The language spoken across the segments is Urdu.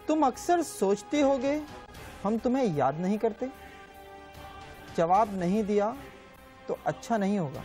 تم اکثر سوچتے ہوگے ہم تمہیں یاد نہیں کرتے. جواب نہیں دیا تو اچھا نہیں ہوگا.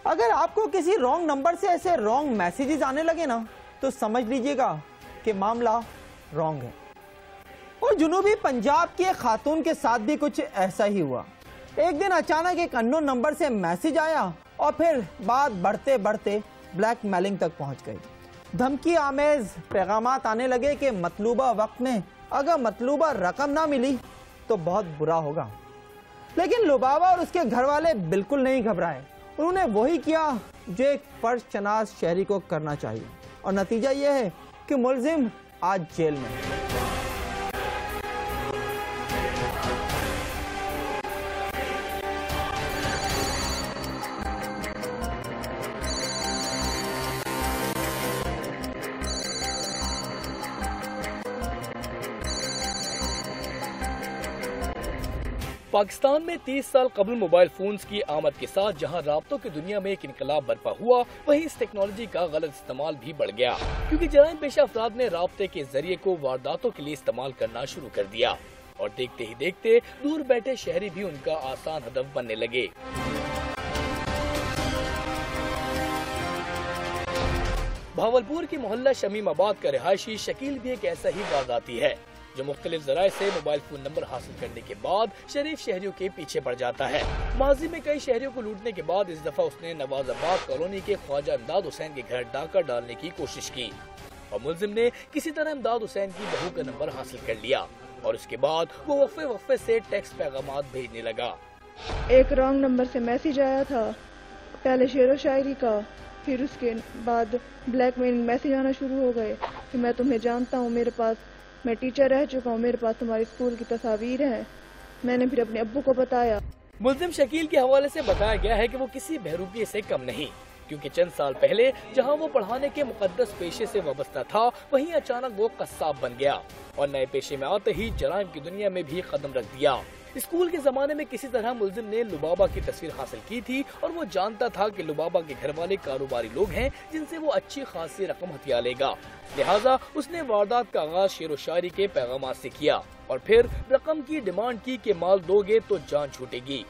اگر آپ کو کسی رانگ نمبر سے ایسے رانگ میسیجز آنے لگے نا تو سمجھ لیجئے گا کہ معاملہ رانگ ہے. اور جنوبی پنجاب کی ایک خاتون کے ساتھ بھی کچھ ایسا ہی ہوا. ایک دن اچانک ایک اننون نمبر سے میسیج آیا اور پھر بات بڑھتے بڑھتے بلیک میلنگ تک پہنچ گئی. دھمکی آمیز پیغامات آنے لگے کہ مطلوبہ وقت میں اگر مطلوبہ رقم نہ ملی تو بہت برا ہوگا. لیکن لبابہ اور اس کے گھر والے بالکل نہیں گھبرائے. انہوں نے وہی کیا جو ایک فرض شناس شہری کو کرنا چاہیے اور نتیجہ یہ ہے کہ ملزم آج جیل میں. پاکستان میں 30 سال قبل موبائل فونز کی آمد کے ساتھ جہاں رابطوں کی دنیا میں ایک انقلاب برپا ہوا، وہیں اس ٹیکنالوجی کا غلط استعمال بھی بڑھ گیا، کیونکہ جرائم پیشہ افراد نے رابطے کے ذریعے کو وارداتوں کے لیے استعمال کرنا شروع کر دیا اور دیکھتے ہی دیکھتے دور بیٹھے شہری بھی ان کا آسان ہدف بننے لگے. بھاولپور کی محلہ شمیم آباد کا رہائشی شکیل بھی ایک ایسا ہی وارداتی ہے جو مختلف ذرائع سے موبائل فون نمبر حاصل کرنے کے بعد شریف شہریوں کے پیچھے پڑ جاتا ہے. ماضی میں کئی شہریوں کو لوٹنے کے بعد اس دفعہ اس نے نواز آباد کالونی کے خواجہ امداد حسین کے گھر ڈاکہ ڈالنے کی کوشش کی اور ملزم نے کسی طرح امداد حسین کی بہو کا نمبر حاصل کر لیا اور اس کے بعد وہ وقفے سے ٹیکسٹ پیغامات بھیجنے لگا. ایک رانگ نمبر سے میسیج آیا تھا، پہلے شعر و شاعری کا، پھر اس کے بعد بلیک میلنگ میسیج آنا شروع ہو گئے کہ میں تمہیں جانتا ہوں، میرے پاس میں ٹیچر رہ چکا ہوں، میرے پاس تمہاری اسکول کی تصاویر ہیں. میں نے پھر اپنے ابو کو بتایا. ملزم شکیل کے حوالے سے بتایا گیا ہے کہ وہ کسی بہروپیے سے کم نہیں، کیونکہ چند سال پہلے جہاں وہ پڑھانے کے مقدس پیشے سے وابستہ تھا وہیں اچانک وہ قصاب بن گیا اور نئے پیشے میں آتے ہی جرائم کی دنیا میں بھی قدم رکھ دیا. اسکول کے زمانے میں کسی طرح ملزم نے لبابہ کی تصویر حاصل کی تھی اور وہ جانتا تھا کہ لبابہ کے گھر والے کاروباری لوگ ہیں جن سے وہ اچھی خاصی رقم ہتھیا لے گا. لہٰذا اس نے واردات کا آغاز شعر و شاعری کے پیغامات سے کیا اور پھر رقم کی ڈیمانڈ کی کہ مال دو گے تو جان چھوٹے گی.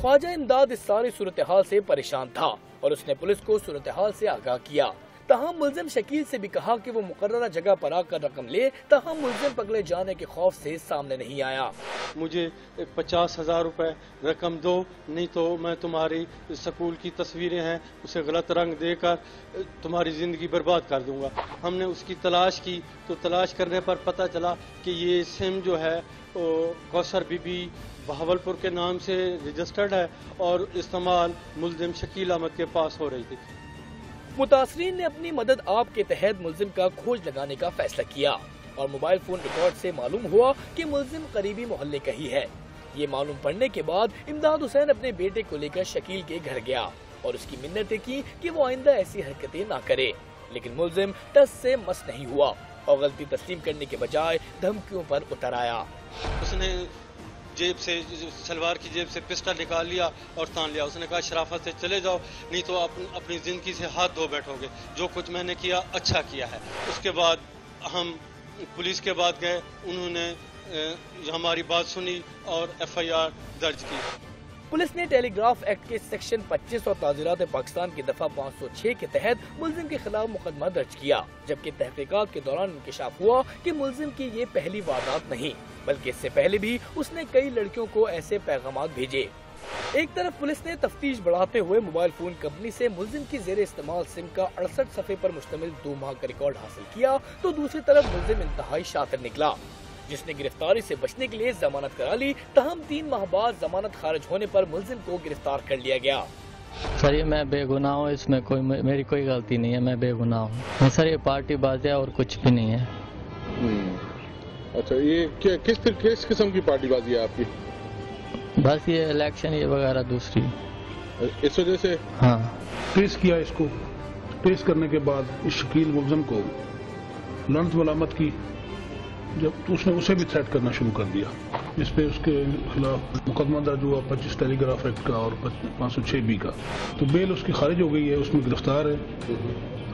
خواجہ امداد اس ساری صورتحال سے پریشان تھا اور اس نے پولیس کو صورتحال سے آگاہ کیا. تاہم ملزم شکیل سے بھی کہا کہ وہ مقررہ جگہ پر آ کر رقم لے، تاہم ملزم پگڑے جانے کے خوف سے سامنے نہیں آیا. مجھے 50,000 روپے رقم دو، نہیں تو میں تمہاری سکول کی تصویریں ہیں اسے غلط رنگ دے کر تمہاری زندگی برباد کر دوں گا. ہم نے اس کی تلاش کی تو تلاش کرنے پر پتہ چلا کہ یہ سم جو ہے کوثر بی بی بہاولپور کے نام سے رجسٹرڈ ہے اور استعمال ملزم شکیل احمد کے پاس ہو رہی تھی. متاثرین نے اپنی مدد آپ کے تحت ملزم کا کھوج لگانے کا فیصلہ کیا اور موبائل فون ریکارڈ سے معلوم ہوا کہ ملزم قریبی محلے کا ہی ہے. یہ معلوم پڑنے کے بعد امداد حسین اپنے بیٹے کو لے کر شکیل کے گھر گیا اور اس کی منتیں کی کہ وہ آئندہ ایسی حرکتیں نہ کرے، لیکن ملزم ٹس سے مس نہیں ہوا اور غلطی تسلیم کرنے کے بجائے دھمکیوں پر اتر آیا. اس نے جیب سے سلوار کی جیب سے پسٹل نکال لیا اور تان لیا. اس نے کہا شرافت سے چلے جاؤ نہیں تو اپنی زندگی سے ہاتھ دھو بیٹھو گے. جو کچھ میں نے کیا اچھا کیا ہے. اس کے بعد ہم پولیس کے بعد گئے، انہوں نے ہماری بات سنی اور FIR درج کی. پولیس نے ٹیلی گراف ایکٹ کے سیکشن 25 اور تعزیرات پاکستان کی دفعہ 506 کے تحت ملزم کے خلاف مقدمہ درج کیا، جبکہ تحقیقات کے دوران انکشاف ہوا کہ ملزم کی یہ پہلی واردات نہیں بلکہ اس سے پہلے بھی اس نے کئی لڑکیوں کو ایسے پیغامات بھیجے. ایک طرف پولیس نے تفتیش بڑھاتے ہوئے موبائل فون کمپنی سے ملزم کی زیر استعمال سم کا 68 صفحے پر مشتمل 2 ماہ کا ریکارڈ حاصل کیا تو دوسری طرف ملزم انتہائی شاطر نکلا جس نے گرفتاری سے بچنے کے لیے ضمانت کرا لی. تاہم 3 ماہ بعد ضمانت خارج ہونے پر ملزم کو گرفتار کر لیا گیا. سر یہ میں بے گناہ ہوں، اس میں میری کوئی غلطی نہیں ہے، میں بے گناہ ہوں. سر یہ پارٹی بازی ہے اور کچھ بھی نہیں ہے. اچھا یہ کس قسم کی پارٹی بازی ہے آپ کی؟ بس یہ الیکشن یہ وغیرہ دوسری اس وجہ سے. ہاں ٹریس کیا، اس کو ٹریس کرنے کے بعد اس شکیل ملزم کو لعنت ملامت کی، جب اس نے اسے بھی تھریٹ کرنا شروع کر دیا، جس پہ اس کے خلاف مقدمہ درج ہوا 25 ٹیلی گراف ایکٹ کا اور 506B کا. تو بیل اس کی خارج ہو گئی ہے، اس میں گرفتار ہے.